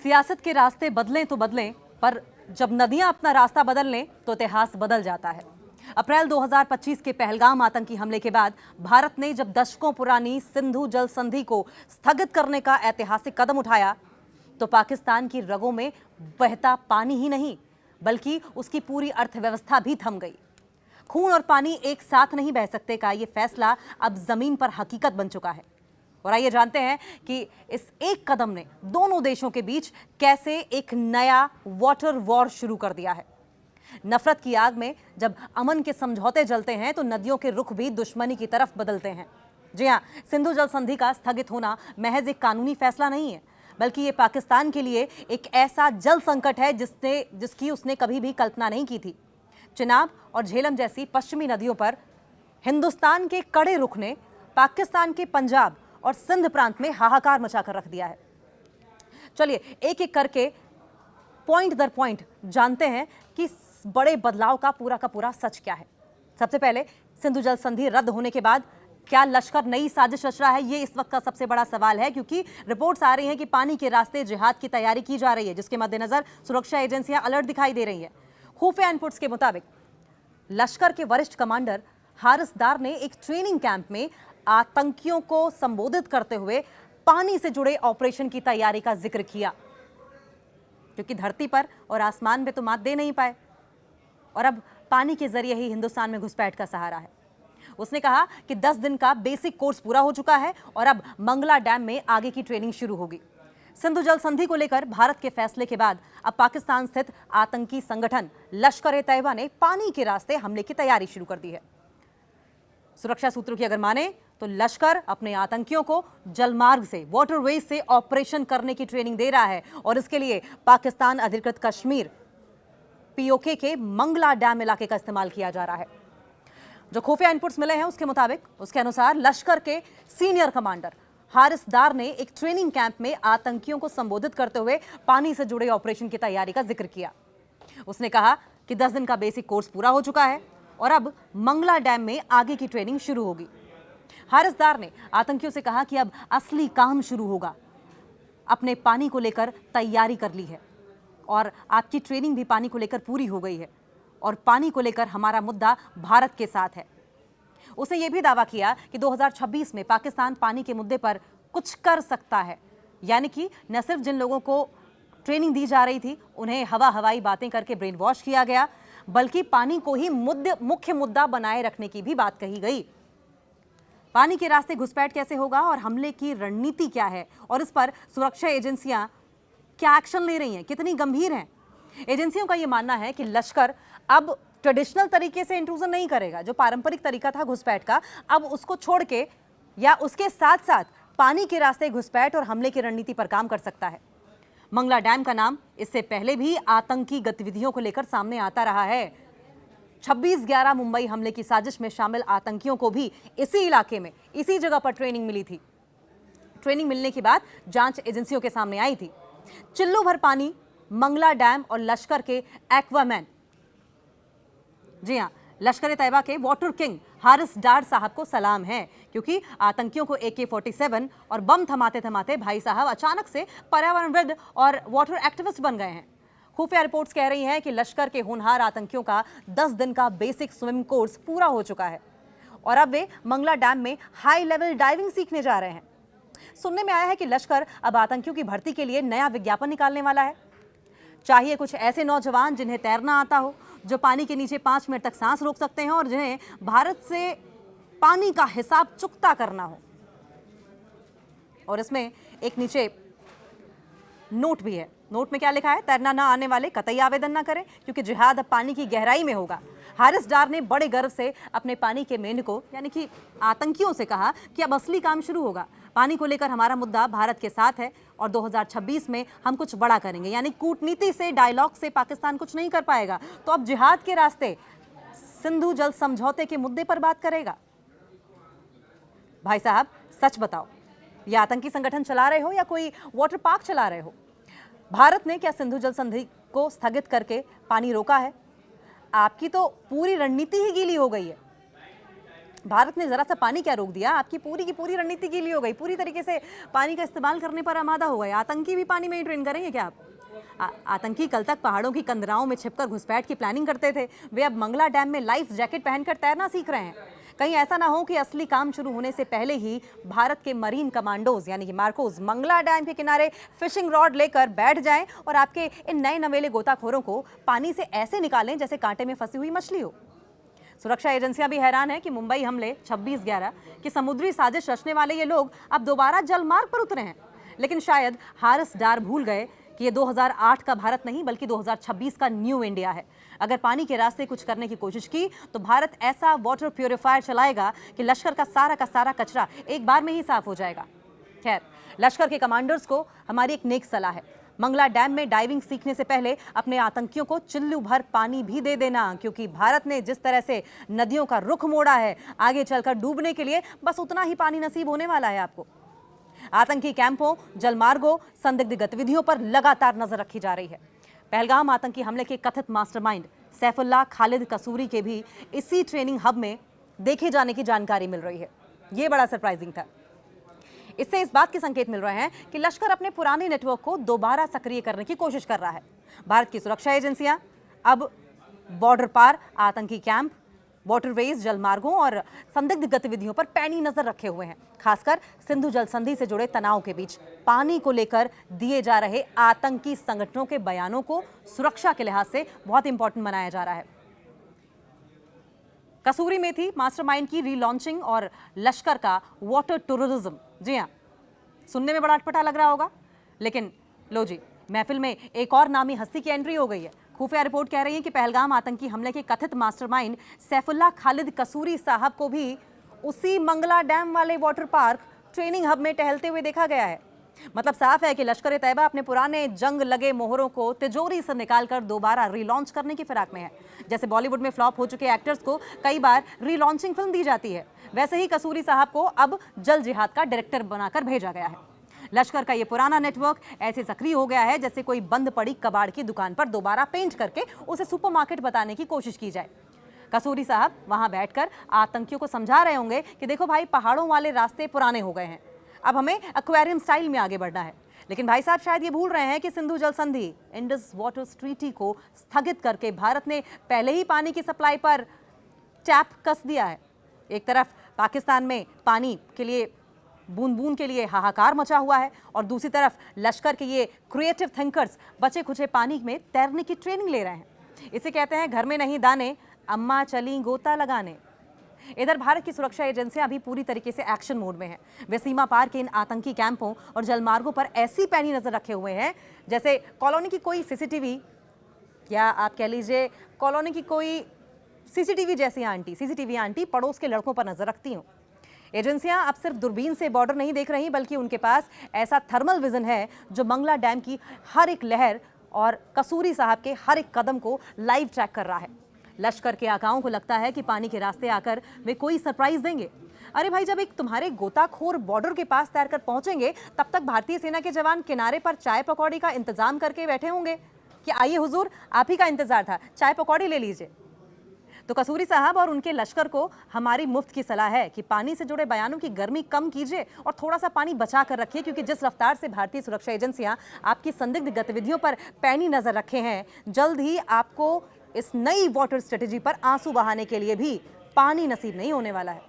सियासत के रास्ते बदलें तो बदलें, पर जब नदियां अपना रास्ता बदल लें तो इतिहास बदल जाता है। अप्रैल 2025 के पहलगाम आतंकी हमले के बाद भारत ने जब दशकों पुरानी सिंधु जल संधि को स्थगित करने का ऐतिहासिक कदम उठाया, तो पाकिस्तान की रगों में बहता पानी ही नहीं बल्कि उसकी पूरी अर्थव्यवस्था भी थम गई। खून और पानी एक साथ नहीं बह सकते का ये फैसला अब जमीन पर हकीकत बन चुका है। और आइए जानते हैं कि इस एक कदम ने दोनों देशों के बीच कैसे एक नया वाटर वॉर शुरू कर दिया है। नफरत की आग में जब अमन के समझौते जलते हैं तो नदियों के रुख भी दुश्मनी की तरफ बदलते हैं। जी हां, सिंधु जल संधि का स्थगित होना महज एक कानूनी फैसला नहीं है, बल्कि ये पाकिस्तान के लिए एक ऐसा जल संकट है जिसकी उसने कभी भी कल्पना नहीं की थी। चिनाब और झेलम जैसी पश्चिमी नदियों पर हिंदुस्तान के कड़े रुख ने पाकिस्तान के पंजाब और सिंध प्रांत में हाहाकार मचाकर रख दिया है। चलिए एक एक करके पॉइंट दर पॉइंट जानते हैं कि बड़े बदलाव का पूरा सच क्या है। सबसे पहले, सिंधु जल संधि रद्द होने के बाद क्या लश्कर नई साजिश रच रहा है? ये इस वक्त का सबसे बड़ा सवाल है, क्योंकि रिपोर्ट्स आ रही हैं कि पानी के रास्ते जिहाद की तैयारी की जा रही है, जिसके मद्देनजर सुरक्षा एजेंसियां अलर्ट दिखाई दे रही हैं। खुफिया इनपुट्स के मुताबिक लश्कर के वरिष्ठ कमांडर हारिस डार ने एक ट्रेनिंग कैंप में आतंकियों को संबोधित करते हुए पानी से जुड़े ऑपरेशन की तैयारी का जिक्र किया, क्योंकि धरती पर और आसमान में तो मात दे नहीं पाए और अब पानी के जरिए ही हिंदुस्तान में घुसपैठ का सहारा है। उसने कहा कि 10 दिन का बेसिक कोर्स पूरा हो चुका है और अब मंगला डैम में आगे की ट्रेनिंग शुरू होगी। सिंधु जल संधि को लेकर भारत के फैसले के बाद अब पाकिस्तान स्थित आतंकी संगठन लश्कर-ए-तैयबा ने पानी के रास्ते हमले की तैयारी शुरू कर दी है। सुरक्षा सूत्रों की अगर माने तो लश्कर अपने आतंकियों को जलमार्ग से, वाटरवेज से ऑपरेशन करने की ट्रेनिंग दे रहा है और इसके लिए पाकिस्तान अधिकृत कश्मीर पीओके के मंगला डैम इलाके का इस्तेमाल किया जा रहा है। जो खुफिया इनपुट्स मिले हैं उसके अनुसार लश्कर के सीनियर कमांडर हारिस डार ने एक ट्रेनिंग कैंप में आतंकियों को संबोधित करते हुए पानी से जुड़े ऑपरेशन की तैयारी का जिक्र किया। उसने कहा कि 10 दिन का बेसिक कोर्स पूरा हो चुका है और अब मंगला डैम में आगे की ट्रेनिंग शुरू होगी। हारिस डार ने आतंकियों से कहा कि अब असली काम शुरू होगा। अपने पानी को लेकर तैयारी कर ली है और आपकी ट्रेनिंग भी पानी को लेकर पूरी हो गई है और पानी को लेकर हमारा मुद्दा भारत के साथ है। उसने यह भी दावा किया कि 2026 में पाकिस्तान पानी के मुद्दे पर कुछ कर सकता है, यानी कि न सिर्फ जिन लोगों को ट्रेनिंग दी जा रही थी उन्हें हवाई बातें करके ब्रेन वॉश किया गया, बल्कि पानी को ही मुख्य मुद्दा बनाए रखने की भी बात कही गई। पानी के रास्ते घुसपैठ कैसे होगा और हमले की रणनीति क्या है और इस पर सुरक्षा एजेंसियां क्या एक्शन ले रही हैं, कितनी गंभीर हैं। एजेंसियों का यह मानना है कि लश्कर अब ट्रेडिशनल तरीके से इंट्रूजन नहीं करेगा। जो पारंपरिक तरीका था घुसपैठ का, अब उसको छोड़ के या उसके साथ साथ पानी के रास्ते घुसपैठ और हमले की रणनीति पर काम कर सकता है। मंगला डैम का नाम इससे पहले भी आतंकी गतिविधियों को लेकर सामने आता रहा है। 26/11 मुंबई हमले की साजिश में शामिल आतंकियों को भी इसी इलाके में, इसी जगह पर ट्रेनिंग मिली थी। ट्रेनिंग मिलने के बाद जांच एजेंसियों के सामने आई थी। चिल्लू भर पानी, मंगला डैम और लश्कर के एक्वामैन, जी हां, लश्कर-ए-तैयबा के वाटर किंग हारिस डार साहब को सलाम है, क्योंकि आतंकियों को AK-47 और बम थमाते थमाते भाई साहब अचानक से पर्यावरणविद और वाटर एक्टिविस्ट बन गए हैं। खुफिया रिपोर्ट्स कह रही हैं कि लश्कर के होनहार आतंकियों का 10 दिन का बेसिक स्विमिंग कोर्स पूरा हो चुका है और अब वे मंगला डैम में हाई लेवल डाइविंग सीखने जा रहे हैं। सुनने में आया है कि लश्कर अब आतंकियों की भर्ती के लिए नया विज्ञापन निकालने वाला है। चाहिए कुछ ऐसे नौजवान जिन्हें तैरना आता हो, जो पानी के नीचे 5 मिनट तक सांस रोक सकते हैं और जिन्हें भारत से पानी का हिसाब चुकता करना हो। और इसमें एक नीचे नोट भी है। नोट में क्या लिखा है? तैरना ना आने वाले कतई आवेदन ना करें, क्योंकि जिहाद अब पानी की गहराई में होगा। हारिस डार ने बड़े गर्व से अपने पानी के मेंढकों यानी कि आतंकियों से कहा कि अब असली काम शुरू होगा। पानी को लेकर हमारा मुद्दा भारत के साथ है और 2026 में हम कुछ बड़ा करेंगे। यानी कूटनीति से, डायलॉग से पाकिस्तान कुछ नहीं कर पाएगा, तो अब जिहाद के रास्ते सिंधु जल समझौते के मुद्दे पर बात करेगा। भाई साहब सच बताओ, ये आतंकी संगठन चला रहे हो या कोई वाटर पार्क चला रहे हो? भारत ने क्या सिंधु जल संधि को स्थगित करके पानी रोका है? आपकी तो पूरी रणनीति ही गीली हो गई है। भारत ने जरा सा पानी क्या रोक दिया, आपकी पूरी की पूरी रणनीति गीली हो गई, पूरी तरीके से पानी का इस्तेमाल करने पर आमादा हो गए। आतंकी भी पानी में ही ट्रेन करेंगे क्या आप? आतंकी कल तक पहाड़ों की कंदराओं में छिपकर घुसपैठ की प्लानिंग करते थे, वे अब मंगला डैम में लाइफ जैकेट पहनकर तैरना सीख रहे हैं। कहीं ऐसा ना हो कि असली काम शुरू होने से पहले ही भारत के मरीन कमांडोज यानी कि मार्कोज मंगला डैम के किनारे फिशिंग रॉड लेकर बैठ जाएं और आपके इन नए नवेले गोताखोरों को पानी से ऐसे निकालें जैसे कांटे में फंसी हुई मछली हो। सुरक्षा एजेंसियां भी हैरान है कि मुंबई हमले 26/11 की समुद्री साजिश रचने वाले ये लोग अब दोबारा जलमार्ग पर उतरे हैं। लेकिन शायद हारिस डार भूल गए कि ये 2008 का भारत नहीं बल्कि 2026 का न्यू इंडिया है। अगर पानी के रास्ते कुछ करने की कोशिश की तो भारत ऐसा वाटर प्यूरिफायर चलाएगा कि लश्कर का सारा कचरा एक बार में ही साफ हो जाएगा। खैर, लश्कर के कमांडर्स को हमारी एक नेक सलाह है, मंगला डैम में डाइविंग सीखने से पहले अपने आतंकियों को चिल्लू भर पानी भी दे देना, क्योंकि भारत ने जिस तरह से नदियों का रुख मोड़ा है, आगे चलकर डूबने के लिए बस उतना ही पानी नसीब होने वाला है आपको। आतंकी कैंपों, जलमार्गों, संदिग्ध गतिविधियों पर लगातार नजर रखी जा रही है। पहलगाम आतंकी हमले के कथित मास्टरमाइंड सैफुल्लाह खालिद कसूरी के भी इसी ट्रेनिंग हब में देखे जाने की जानकारी मिल रही है। ये बड़ा सरप्राइजिंग था। इससे इस बात के संकेत मिल रहे हैं कि लश्कर अपने पुराने नेटवर्क को दोबारा सक्रिय करने की कोशिश कर रहा है। भारत की सुरक्षा एजेंसियां अब बॉर्डर पार आतंकी कैंप, वाटरवेज, जलमार्गों और संदिग्ध गतिविधियों पर पैनी नजर रखे हुए हैं। खासकर सिंधु जल संधि से जुड़े तनाव के बीच पानी को लेकर दिए जा रहे आतंकी संगठनों के बयानों को सुरक्षा के लिहाज से बहुत इंपॉर्टेंट बनाया जा रहा है। कसूरी में थी मास्टरमाइंड की रीलॉन्चिंग और लश्कर का वाटर टूरिज्म। जी हाँ, सुनने में बड़ा अटपटा लग रहा होगा, लेकिन लो जी, महफिल में एक और नामी हस्ती की एंट्री हो गई है। खुफिया रिपोर्ट कह रही है कि पहलगाम आतंकी हमले के कथित मास्टरमाइंड सैफुल्लाह खालिद कसूरी साहब को भी उसी मंगला डैम वाले वाटर पार्क ट्रेनिंग हब में टहलते हुए देखा गया है। मतलब साफ है कि लश्कर ए तैयबा अपने पुराने जंग लगे मोहरों को तिजोरी से निकालकर दोबारा रीलॉन्च करने की फिराक में है। जैसे बॉलीवुड में फ्लॉप हो चुके एक्टर्स को कई बार रीलॉन्चिंग फिल्म दी जाती है, वैसे ही कसूरी साहब को अब जल जिहाद का डायरेक्टर बनाकर भेजा गया है। लश्कर का ये पुराना नेटवर्क ऐसे सक्रिय हो गया है जैसे कोई बंद पड़ी कबाड़ की दुकान पर दोबारा पेंट करके उसे सुपरमार्केट बताने की कोशिश की जाए। कसूरी साहब वहां बैठकर आतंकियों को समझा रहे होंगे कि देखो भाई, पहाड़ों वाले रास्ते पुराने हो गए हैं, अब हमें एक्वेरियम स्टाइल में आगे बढ़ना है। लेकिन भाई साहब शायद ये भूल रहे हैं कि सिंधु जल संधि, इंडस वाटर ट्रीटी को स्थगित करके भारत ने पहले ही पानी की सप्लाई पर टैप कस दिया है। एक तरफ पाकिस्तान में पानी के लिए बूंद बूंद के लिए हाहाकार मचा हुआ है और दूसरी तरफ लश्कर के ये क्रिएटिव थिंकर्स बचे खुचे पानी में तैरने की ट्रेनिंग ले रहे हैं। इसे कहते हैं घर में नहीं दाने, अम्मा चली गोता लगाने। इधर भारत की सुरक्षा एजेंसियां अभी पूरी तरीके से एक्शन मोड में हैं। वे सीमा पार के इन आतंकी कैंपों और जलमार्गों पर ऐसी पैनी नजर रखे हुए हैं जैसे कॉलोनी की कोई सीसीटीवी, या आप कह लीजिए कॉलोनी की कोई सीसीटीवी जैसी आंटी, सीसीटीवी आंटी पड़ोस के लड़कों पर नजर रखती हूँ। एजेंसियां अब सिर्फ दूरबीन से बॉर्डर नहीं देख रही, बल्कि उनके पास ऐसा थर्मल विजन है जो मंगला डैम की हर एक लहर और कसूरी साहब के हर एक कदम को लाइव ट्रैक कर रहा है। लश्कर के आकाओं को लगता है कि पानी के रास्ते आकर वे कोई सरप्राइज देंगे। अरे भाई, जब एक तुम्हारे गोताखोर बॉर्डर के पास तैरकर पहुंचेंगे, तब तक भारतीय सेना के जवान किनारे पर चाय पकौड़ी का इंतजाम करके बैठे होंगे कि आइए हुजूर, आप ही का इंतजार था, चाय पकौड़ी ले लीजिए। तो कसूरी साहब और उनके लश्कर को हमारी मुफ्त की सलाह है कि पानी से जुड़े बयानों की गर्मी कम कीजिए और थोड़ा सा पानी बचा कर रखिए, क्योंकि जिस रफ्तार से भारतीय सुरक्षा एजेंसियां आपकी संदिग्ध गतिविधियों पर पैनी नजर रखे हैं, जल्द ही आपको इस नई वाटर स्ट्रेटेजी पर आंसू बहाने के लिए भी पानी नसीब नहीं होने वाला है।